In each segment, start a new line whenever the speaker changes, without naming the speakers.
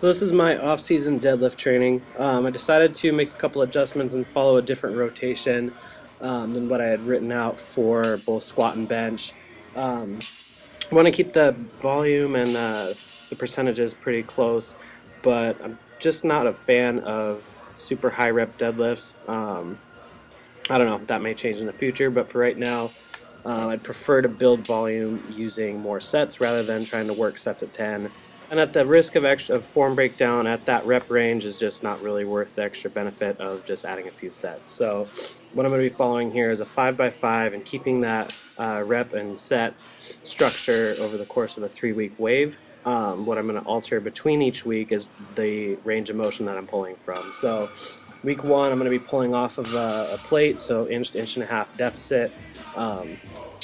So this is my off-season deadlift training. I decided to make a couple adjustments and follow a different rotation than what I had written out for both squat and bench. I want to keep the volume and the percentages pretty close, but I'm just not a fan of super high rep deadlifts. I don't know, that may change in the future, but for right now, I'd prefer to build volume using more sets rather than trying to work sets at 10. And at the risk of form breakdown at that rep range is just not really worth the extra benefit of just adding a few sets. So what I'm going to be following here is a 5x5 and keeping that rep and set structure over the course of a 3-week wave. What I'm going to alter between each week is the range of motion that I'm pulling from. So week 1 I'm going to be pulling off of a plate, so inch to inch and a half deficit.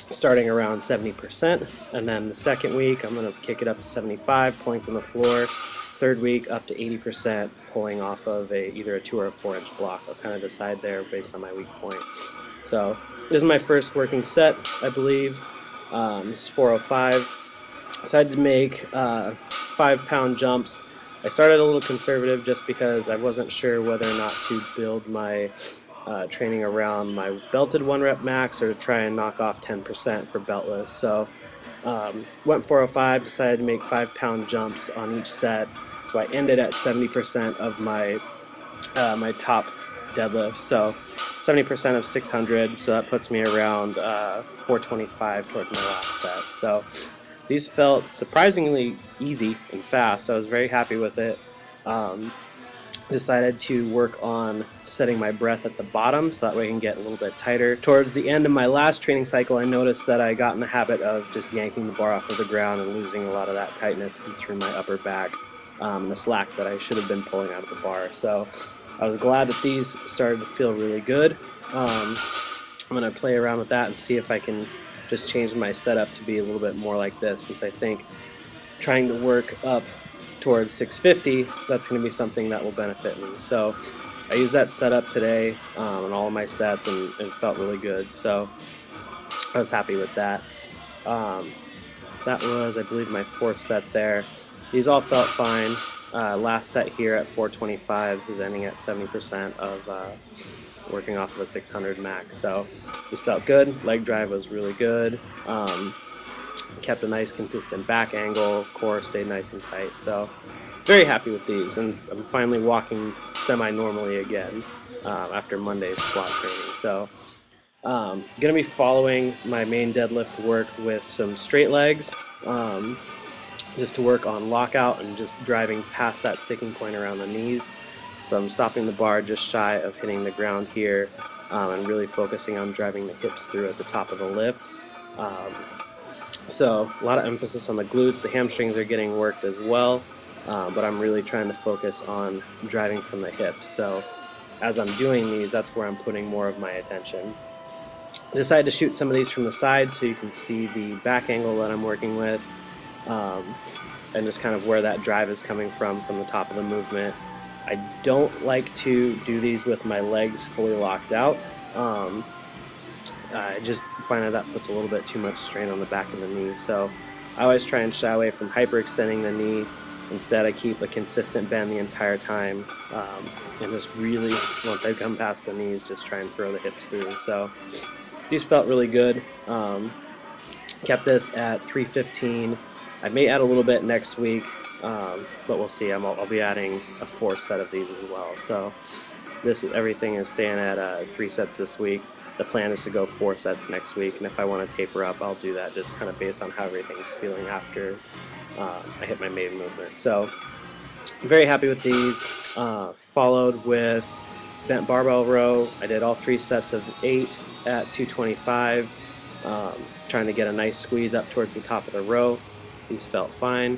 Starting around 70%, and then the second week I'm going to kick it up to 75, pulling from the floor. Third week up to 80%, pulling off of either a 2 or a 4 inch block. I'll kind of decide there based on my weak point. So this is my first working set, I believe. This is 405. Decided to make 5-pound jumps. I started a little conservative just because I wasn't sure whether or not to build my training around my belted 1-rep max or to try and knock off 10% for beltless. So went 405, decided to make 5-pound jumps on each set. So I ended at 70% of my my top deadlift. So 70% of 600, so that puts me around 425 towards my last set. So these felt surprisingly easy and fast. I was very happy with it. Decided to work on setting my breath at the bottom so that way I can get a little bit tighter. Towards the end of my last training cycle, I noticed that I got in the habit of just yanking the bar off of the ground and losing a lot of that tightness through my upper back and the slack that I should have been pulling out of the bar. So I was glad that these started to feel really good. I'm going to play around with that and see if I can just change my setup to be a little bit more like this, since I think trying to work up towards 650, that's going to be something that will benefit me. So I used that setup today on all of my sets, and it felt really good. So I was happy with that. That was, I believe, my 4th set there. These all felt fine. Last set here at 425 is ending at 70% of working off of a 600 max. So this felt good. Leg drive was really good. Kept a nice consistent back angle, core stayed nice and tight, so very happy with these, and I'm finally walking semi-normally again after Monday's squat training. So gonna be following my main deadlift work with some straight legs, just to work on lockout and just driving past that sticking point around the knees. So I'm stopping the bar just shy of hitting the ground here, and really focusing on driving the hips through at the top of the lift. So a lot of emphasis on the glutes. The hamstrings are getting worked as well, but I'm really trying to focus on driving from the hips. So as I'm doing these, that's where I'm putting more of my attention. I decided to shoot some of these from the side so you can see the back angle that I'm working with, and just kind of where that drive is coming from the top of the movement. I don't like to do these with my legs fully locked out. I just find that puts a little bit too much strain on the back of the knee. So I always try and shy away from hyperextending the knee. Instead, I keep a consistent bend the entire time, and just really, once I come past the knees, just try and throw the hips through. So these felt really good. Kept this at 315. I may add a little bit next week, but we'll see. I'll be adding a 4th set of these as well. So everything is staying at 3 sets this week. The plan is to go 4 sets next week, and if I want to taper up, I'll do that just kind of based on how everything's feeling after I hit my main movement. So I'm very happy with these. Followed with bent barbell row. I did all 3 sets of 8 at 225, trying to get a nice squeeze up towards the top of the row. These felt fine.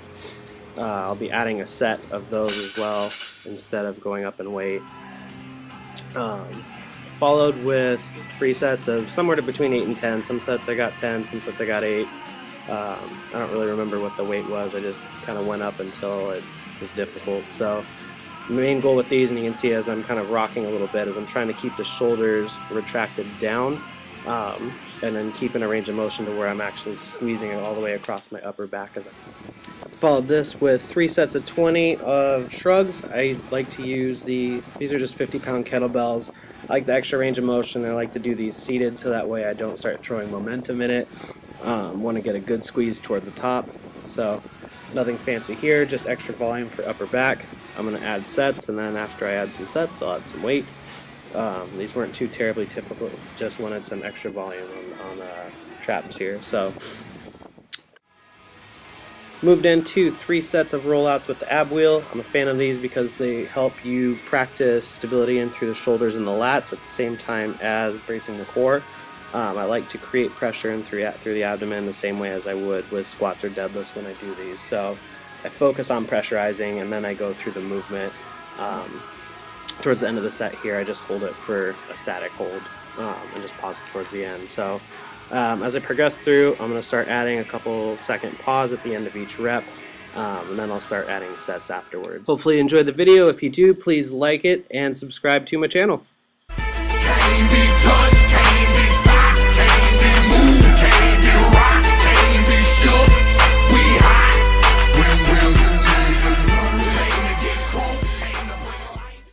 I'll be adding a set of those as well instead of going up in weight. Followed with 3 sets of somewhere between 8 and 10. Some sets I got 10, some sets I got 8. I don't really remember what the weight was. I just kind of went up until it was difficult. So the main goal with these, and you can see as I'm kind of rocking a little bit, is I'm trying to keep the shoulders retracted down and then keeping a range of motion to where I'm actually squeezing it all the way across my upper back. As I followed this with 3 sets of 20 of shrugs. I like to use these are just 50-pound kettlebells. I like the extra range of motion. I like to do these seated so that way I don't start throwing momentum in it. Want to get a good squeeze toward the top. So nothing fancy here, just extra volume for upper back. I'm going to add sets, and then after I add some sets, I'll add some weight. These weren't too terribly difficult, just wanted some extra volume on traps here. So moved into 3 sets of rollouts with the ab wheel. I'm a fan of these because they help you practice stability in through the shoulders and the lats at the same time as bracing the core. I like to create pressure in through the abdomen the same way as I would with squats or deadlifts when I do these. So I focus on pressurizing, and then I go through the movement. Towards the end of the set here, I just hold it for a static hold and just pause it towards the end. So as I progress through, I'm going to start adding a couple second pause at the end of each rep, and then I'll start adding sets afterwards. Hopefully you enjoyed the video. If you do, please like it and subscribe to my channel.